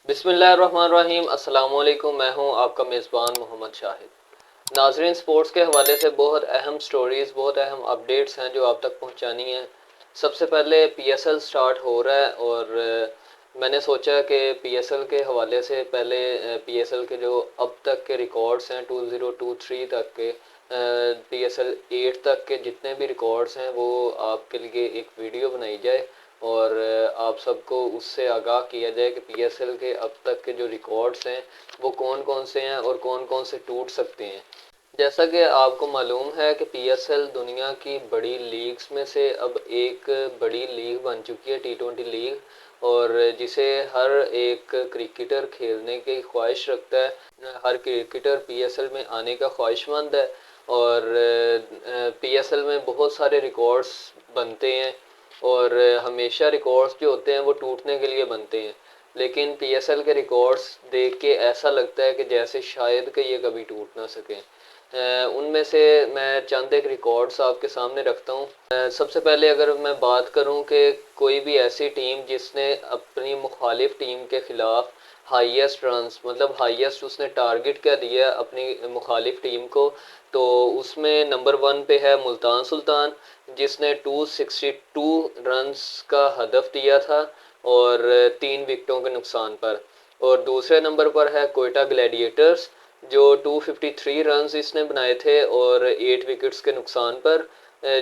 बिस्मिल्लाहिर्रहमानिर्रहीम। अस्सलाम वालेकुम। मैं हूं आपका मेज़बान मोहम्मद शाहिद। नाजरीन, स्पोर्ट्स के हवाले से बहुत अहम स्टोरीज़, बहुत अहम अपडेट्स हैं जो आप तक पहुंचानी हैं। सबसे पहले पीएसएल स्टार्ट हो रहा है और मैंने सोचा कि पीएसएल के हवाले से पहले पीएसएल के जो अब तक के रिकॉर्ड्स हैं 2023 तक के, पीएसएल 8 तक के जितने भी रिकॉर्ड्स हैं वो आपके लिए एक वीडियो बनाई जाए और आप सबको उससे आगाह किया जाए कि पीएसएल के अब तक के जो रिकॉर्ड्स हैं वो कौन कौन से हैं और कौन कौन से टूट सकते हैं। जैसा कि आपको मालूम है कि पीएसएल दुनिया की बड़ी लीग्स में से अब एक बड़ी लीग बन चुकी है, टी20 लीग, और जिसे हर एक क्रिकेटर खेलने की ख्वाहिश रखता है। हर क्रिकेटर पीएसएल में आने का ख्वाहिशमंद है और पीएसएल में बहुत सारे रिकॉर्ड्स बनते हैं और हमेशा रिकॉर्ड्स जो होते हैं वो टूटने के लिए बनते हैं, लेकिन पीएसएल के रिकॉर्ड्स देख के ऐसा लगता है कि जैसे शायद कि ये कभी टूट ना सकें। उनमें से मैं चंद एक रिकॉर्ड्स आपके सामने रखता हूँ। सबसे पहले अगर मैं बात करूँ कि कोई भी ऐसी टीम जिसने अपनी मुखालिफ टीम के ख़िलाफ़ हाईएस्ट रन्स, मतलब हाईएस्ट उसने टारगेट क्या दिया अपनी मुखालिफ टीम को, तो उसमें नंबर 1 पे है मुल्तान सुल्तान, जिसने 262 रन्स का हदफ दिया था और 3 विकेटों के नुकसान पर। और दूसरे नंबर पर है कोयटा ग्लैडिएटर्स, जो 253 रन्स इसने बनाए थे और 8 विकेट्स के नुकसान पर।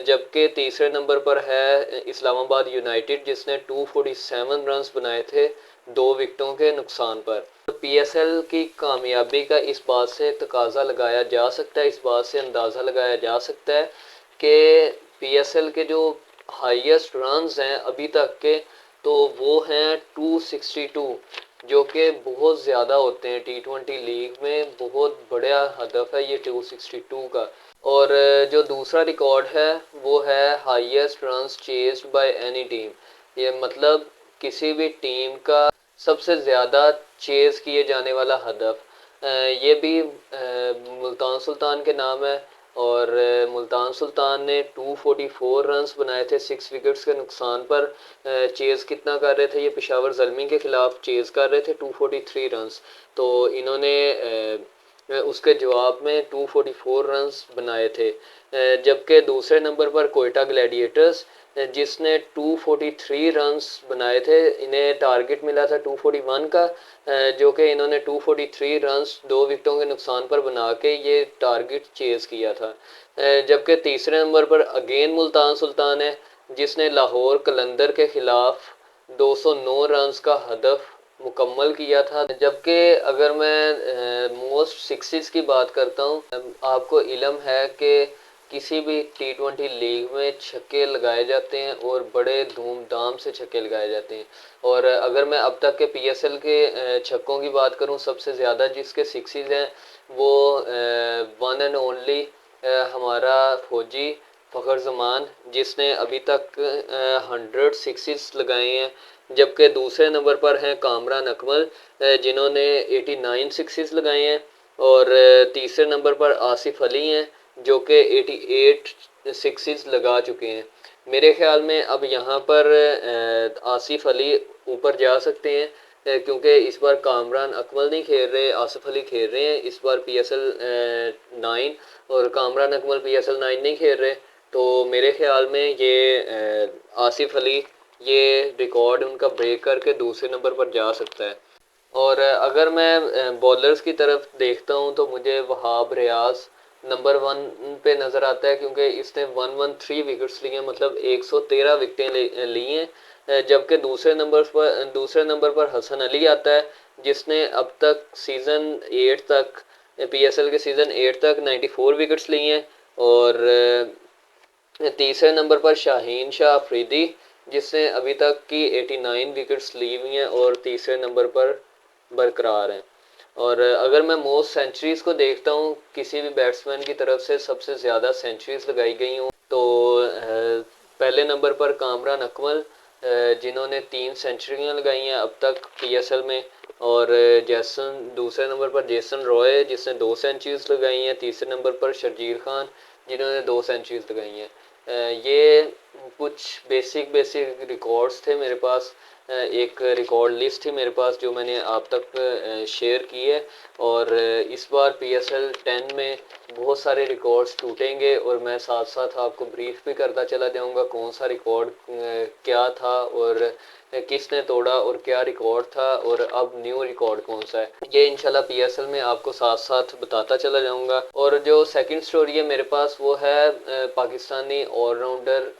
जबकि तीसरे नंबर पर है इस्लामाबाद यूनाइटेड, जिसने 247 रन्स बनाए थे 2 विकेटों के नुकसान पर। पीएसएल की कामयाबी का इस बात से तकाजा लगाया जा सकता है, इस बात से अंदाज़ा लगाया जा सकता है कि पीएसएल के जो हाईएस्ट रन्स हैं अभी तक के, तो वो हैं 262, जो कि बहुत ज़्यादा होते हैं। टी20 लीग में बहुत बड़ा हदफ है ये 262 का। और जो दूसरा रिकॉर्ड है वो है highest runs chased by any team. ये मतलब किसी भी टीम का सबसे ज़्यादा चेज़ किए जाने वाला हदफ, ये भी मुल्तान सुल्तान के नाम है। और मुल्तान सुल्तान ने 244 रन्स बनाए थे 6 विकेट्स के नुकसान पर। चेज़ कितना कर रहे थे, ये पेशावर ज़ल्मी के ख़िलाफ़ चेज़ कर रहे थे 243 रन्स, तो इन्होंने उसके जवाब में 244 रन्स बनाए थे। जबकि दूसरे नंबर पर कोयटा ग्लैडिएटर्स, जिसने 243 रन्स बनाए थे, इन्हें टारगेट मिला था 241 का, जो कि इन्होंने 243 रन्स 2 विकेटों के नुकसान पर बना के ये टारगेट चेज़ किया था। जबकि तीसरे नंबर पर अगेन मुल्तान सुल्तान है, जिसने लाहौर कलंदर के ख़िलाफ़ 209 रन्स का हदफ मुकम्मल किया था। जबकि अगर मैं मोस्ट सिक्सेस की बात करता हूँ, आपको इल्म है कि किसी भी टी20 लीग में छक्के लगाए जाते हैं और बड़े धूमधाम से छक्के लगाए जाते हैं। और अगर मैं अब तक के पीएसएल के छक्कों की बात करूं, सबसे ज़्यादा जिसके सिक्सेस हैं वो वन एंड ओनली हमारा फौजी फ़खर जमान, जिसने अभी तक 100 सिक्सेस लगाए हैं। जबकि दूसरे नंबर पर हैं कामरान अकमल, जिन्होंने 89 सिक्सेस लगाए हैं। और तीसरे नंबर पर आसिफ अली हैं, जो कि 88 सिक्सेस लगा चुके हैं। मेरे ख्याल में अब यहाँ पर आसिफ अली ऊपर जा सकते हैं, क्योंकि इस बार कामरान अकमल नहीं खेल रहे, आसिफ अली खेल रहे हैं इस बार पीएसएल 9, और कामरान अकमल पीएसएल 9 नहीं खेल रहे। तो मेरे ख्याल में ये आसिफ अली ये रिकॉर्ड उनका ब्रेक करके दूसरे नंबर पर जा सकता है। और अगर मैं बॉलर्स की तरफ देखता हूँ तो मुझे वहाब रियाज नंबर 1 पे नज़र आता है, क्योंकि इसने 113 विकेट्स लिए हैं, मतलब 113 विकेटें ली हैं। जबकि दूसरे नंबर पर हसन अली आता है, जिसने अब तक सीज़न 8 तक, पीएसएल के सीज़न 8 तक 94 विकेट्स लिए हैं। और तीसरे नंबर पर शाहीन शाह अफरीदी, जिसने अभी तक की 89 विकेट्स ली हुई हैं और तीसरे नंबर पर बरकरार हैं। और अगर मैं मोस्ट सेंचुरीज़ को देखता हूँ, किसी भी बैट्समैन की तरफ से सबसे ज़्यादा सेंचुरीज़ लगाई गई हूँ, तो पहले नंबर पर कामरान अकमल, जिन्होंने 3 सेंचुरियाँ लगाई हैं अब तक पीएसएल में। और दूसरे नंबर पर जेसन रॉय, जिसने 2 सेंचुरीज़ लगाई हैं। तीसरे नंबर पर शर्जील खान, जिन्होंने 2 सेंचुरीज़ लगाई हैं। ये कुछ बेसिक रिकॉर्ड्स थे मेरे पास एक रिकॉर्ड लिस्ट थी मेरे पास जो मैंने आप तक शेयर की है। और इस बार PSL 10 में बहुत सारे रिकॉर्ड्स टूटेंगे और मैं साथ साथ आपको ब्रीफ भी करता चला जाऊंगा कौन सा रिकॉर्ड क्या था और किसने तोड़ा और क्या रिकॉर्ड था और अब न्यू रिकॉर्ड कौन सा है, ये इंशाल्लाह PSL में आपको साथ साथ बताता चला जाऊंगा। और जो सेकंड स्टोरी है मेरे पास वो है पाकिस्तानी ऑलराउंडर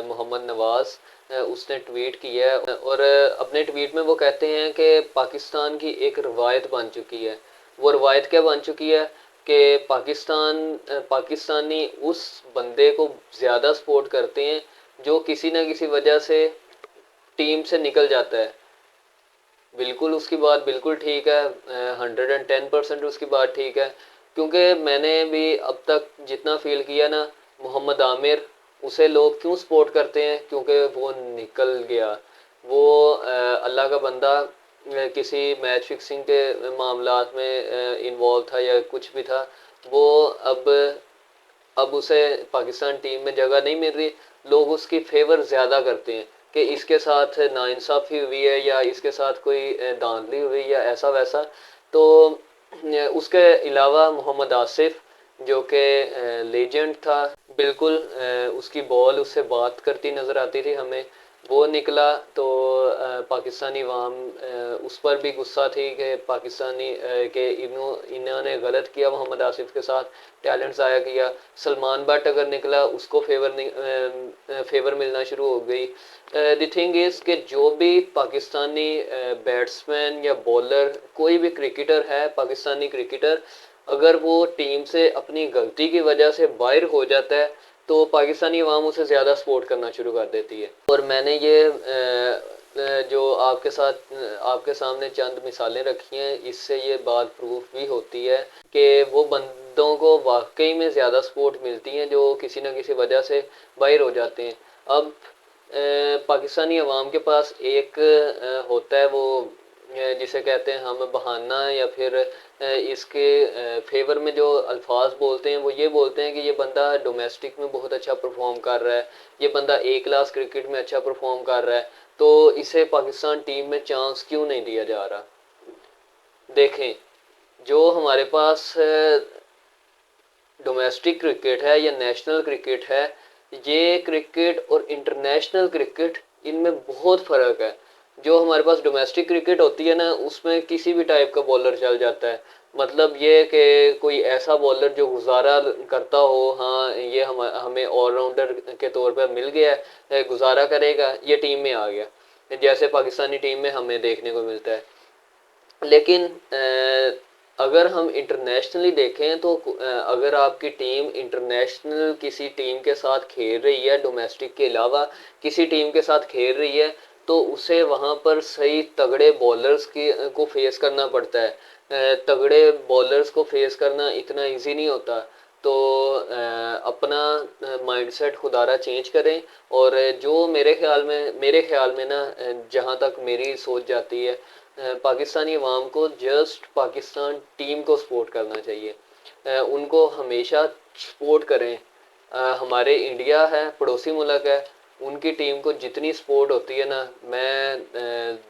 मोहम्मद नवाज़। उसने ट्वीट किया है और अपने ट्वीट में वो कहते हैं कि पाकिस्तान की एक रवायत बन चुकी है। वो रवायत क्या बन चुकी है कि पाकिस्तानी उस बंदे को ज़्यादा सपोर्ट करते हैं जो किसी न किसी वजह से टीम से निकल जाता है। बिल्कुल उसकी बात बिल्कुल ठीक है, 110% उसकी बात ठीक है। क्योंकि मैंने भी अब तक जितना फील किया ना, मोहम्मद आमिर उसे लोग क्यों सपोर्ट करते हैं, क्योंकि वो निकल गया। वो अल्लाह का बंदा किसी मैच फिक्सिंग के मामलात में इन्वॉल्व था या कुछ भी था। वो अब उसे पाकिस्तान टीम में जगह नहीं मिल रही। लोग उसकी फेवर ज़्यादा करते हैं कि इसके साथ नाइंसाफ़ी हुई है या इसके साथ कोई धांधली हुई या ऐसा वैसा। तो उसके अलावा मोहम्मद आसिफ जो कि लेजेंड था, बिल्कुल उसकी बॉल उससे बात करती नज़र आती थी हमें, वो निकला। तो पाकिस्तानी अवाम उस पर भी गुस्सा थी कि के इन्होंने गलत किया मोहम्मद आसिफ के साथ, टैलेंट ज़ाया किया। सलमान बट अगर निकला उसको फेवर मिलना शुरू हो गई। द थिंग इज़ कि जो भी पाकिस्तानी बैट्समैन या बॉलर कोई भी क्रिकेटर है, पाकिस्तानी क्रिकेटर, अगर वो टीम से अपनी गलती की वजह से बाहर हो जाता है तो पाकिस्तानी अवाम उसे ज़्यादा सपोर्ट करना शुरू कर देती है। और मैंने ये जो आपके सामने चंद मिसालें रखी हैं, इससे ये बात प्रूफ भी होती है कि वो बंदों को वाकई में ज़्यादा सपोर्ट मिलती है जो किसी न किसी वजह से बाहर हो जाते हैं। अब पाकिस्तानी अवाम के पास एक होता है वो जिसे कहते हैं हम बहाना, या फिर इसके फेवर में जो अल्फाज बोलते हैं वो ये बोलते हैं कि ये बंदा डोमेस्टिक में बहुत अच्छा परफॉर्म कर रहा है, ये बंदा ए क्लास क्रिकेट में अच्छा परफॉर्म कर रहा है, तो इसे पाकिस्तान टीम में चांस क्यों नहीं दिया जा रहा। देखें, जो हमारे पास डोमेस्टिक क्रिकेट है या नेशनल क्रिकेट है, ये क्रिकेट और इंटरनेशनल क्रिकेट, इनमें बहुत फ़र्क है। जो हमारे पास डोमेस्टिक क्रिकेट होती है ना, उसमें किसी भी टाइप का बॉलर चल जाता है। मतलब ये कि कोई ऐसा बॉलर जो गुजारा करता हो, हाँ ये हमें ऑलराउंडर के तौर पर मिल गया है, गुजारा करेगा, ये टीम में आ गया, जैसे पाकिस्तानी टीम में हमें देखने को मिलता है। लेकिन अगर हम इंटरनेशनली देखें तो अगर आपकी टीम इंटरनेशनल किसी टीम के साथ खेल रही है, डोमेस्टिक के अलावा किसी टीम के साथ खेल रही है, तो उसे वहाँ पर सही तगड़े बॉलर्स को फेस करना पड़ता है। तगड़े बॉलर्स को फेस करना इतना इजी नहीं होता। तो अपना माइंडसेट खुदारा चेंज करें। और जो मेरे ख्याल में ना, जहाँ तक मेरी सोच जाती है, पाकिस्तानी अवाम को जस्ट पाकिस्तान टीम को सपोर्ट करना चाहिए। उनको हमेशा सपोर्ट करें। हमारे इंडिया है, पड़ोसी मुल्क है, उनकी टीम को जितनी सपोर्ट होती है ना, मैं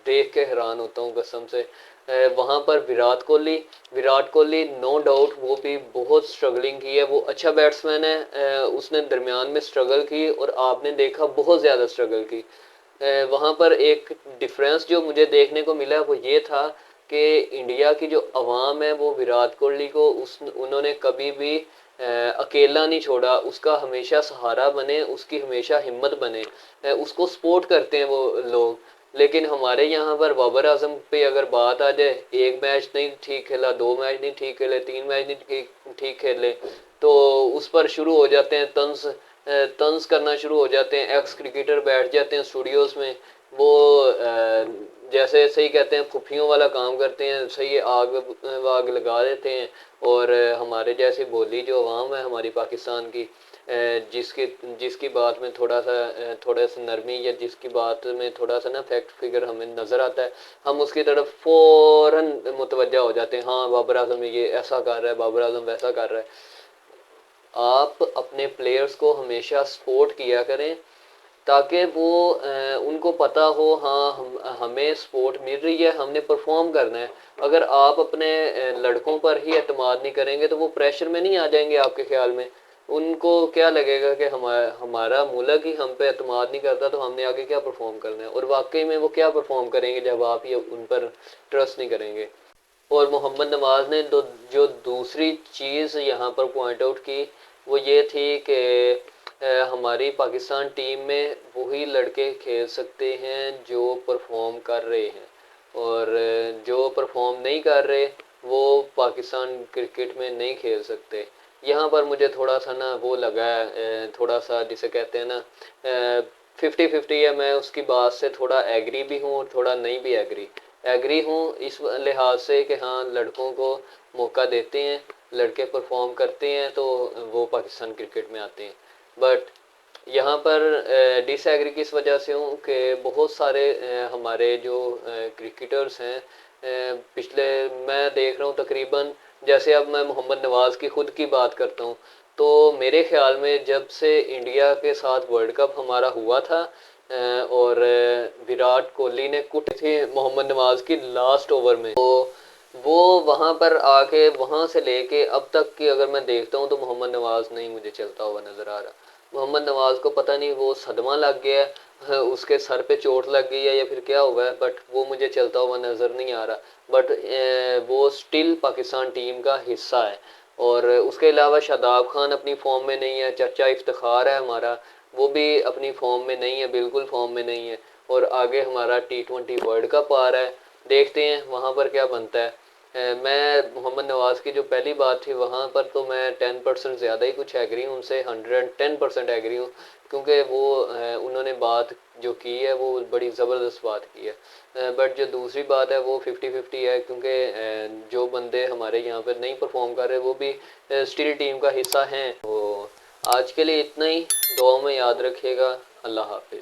देख के हैरान होता हूँ कसम से। वहाँ पर विराट कोहली नो डाउट वो भी बहुत स्ट्रगलिंग की है, वो अच्छा बैट्समैन है, उसने दरमियान में स्ट्रगल की और आपने देखा बहुत ज़्यादा स्ट्रगल की। वहाँ पर एक डिफरेंस जो मुझे देखने को मिला वो ये था कि इंडिया की जो अवाम है वो विराट कोहली को उन्होंने कभी भी अकेला नहीं छोड़ा, उसका हमेशा सहारा बने, उसकी हमेशा हिम्मत बने, उसको सपोर्ट करते हैं वो लोग। लेकिन हमारे यहाँ पर बाबर आजम पे अगर बात आ जाए, एक मैच नहीं ठीक खेला, दो मैच नहीं ठीक खेले, तीन मैच नहीं ठीक खेले, तो उस पर शुरू हो जाते हैं तंज करना शुरू हो जाते हैं। एक्स क्रिकेटर बैठ जाते हैं स्टूडियोज़ में, वो जैसे सही कहते हैं फुफियों वाला काम करते हैं, सही आग वाग लगा देते हैं। और हमारे जैसी बोली जो अवाम है हमारी पाकिस्तान की, जिसकी जिसकी बात में थोड़ा सा नरमी, या जिसकी बात में थोड़ा सा ना फैक्ट फिगर हमें नज़र आता है, हम उसकी तरफ फ़ौरन मुतवज्जा हो जाते हैं। हाँ बाबर आजम ये ऐसा कर रहा है, बाबर आजम वैसा कर रहा है। आप अपने प्लेयर्स को हमेशा सपोर्ट किया करें। ताकि वो उनको पता हो, हाँ हमें सपोर्ट मिल रही है, हमने परफॉर्म करना है। अगर आप अपने लड़कों पर ही एतमाद नहीं करेंगे तो वो प्रेशर में नहीं आ जाएंगे आपके ख्याल में? उनको क्या लगेगा कि हमारा मुल्क ही हम पे एतमाद नहीं करता, तो हमने आगे क्या परफॉर्म करना है? और वाकई में वो क्या परफॉर्म करेंगे जब आप ये उन पर ट्रस्ट नहीं करेंगे? और मोहम्मद नवाज ने जो दूसरी चीज़ यहाँ पर पॉइंट आउट की, वो ये थी कि हमारी पाकिस्तान टीम में वही लड़के खेल सकते हैं जो परफॉर्म कर रहे हैं, और जो परफॉर्म नहीं कर रहे वो पाकिस्तान क्रिकेट में नहीं खेल सकते। यहाँ पर मुझे थोड़ा सा ना वो लगा है, थोड़ा सा जिसे कहते हैं ना 50-50 है। मैं उसकी बात से थोड़ा एग्री भी हूँ और थोड़ा नहीं भी एग्री हूँ इस लिहाज से कि हाँ, लड़कों को मौका देते हैं, लड़के परफॉर्म करते हैं तो वो पाकिस्तान क्रिकेट में आते हैं। बट यहाँ पर डिसएग्री किस वजह से हूँ कि बहुत सारे हमारे जो क्रिकेटर्स हैं, पिछले मैं देख रहा हूँ तकरीबन, जैसे अब मैं मोहम्मद नवाज़ की ख़ुद की बात करता हूँ, तो मेरे ख़्याल में जब से इंडिया के साथ वर्ल्ड कप हमारा हुआ था और विराट कोहली ने कुट थी मोहम्मद नवाज़ की लास्ट ओवर में, तो वो वहाँ पर आके वहाँ से लेके अब तक की अगर मैं देखता हूँ तो मोहम्मद नवाज़ नहीं मुझे चलता हुआ नज़र आ रहा। मोहम्मद नवाज़ को पता नहीं वो सदमा लग गया है, उसके सर पे चोट लग गई है या फिर क्या हुआ है, बट वो मुझे चलता हुआ नज़र नहीं आ रहा। बट वो स्टिल पाकिस्तान टीम का हिस्सा है। और उसके अलावा शादाब खान अपनी फॉर्म में नहीं है, चचा इफ्तिखार है हमारा, वो भी अपनी फॉर्म में नहीं है, बिल्कुल फॉर्म में नहीं है। और आगे हमारा T20 वर्ल्ड कप आ रहा है, देखते हैं वहाँ पर क्या बनता है। मैं मोहम्मद नवाज़ की जो पहली बात थी वहाँ पर तो मैं 10% ज़्यादा ही कुछ एग्री हूँ उनसे, 110% एग्री हूँ, क्योंकि वो उन्होंने बात जो की है वो बड़ी ज़बरदस्त बात की है। बट जो दूसरी बात है वो 50-50 है, क्योंकि जो बंदे हमारे यहाँ पर नहीं परफॉर्म कर रहे वो भी स्टिल टीम का हिस्सा हैं। तो आज के लिए इतना ही, दुआ में याद रखिएगा। अल्लाह हाफिज़।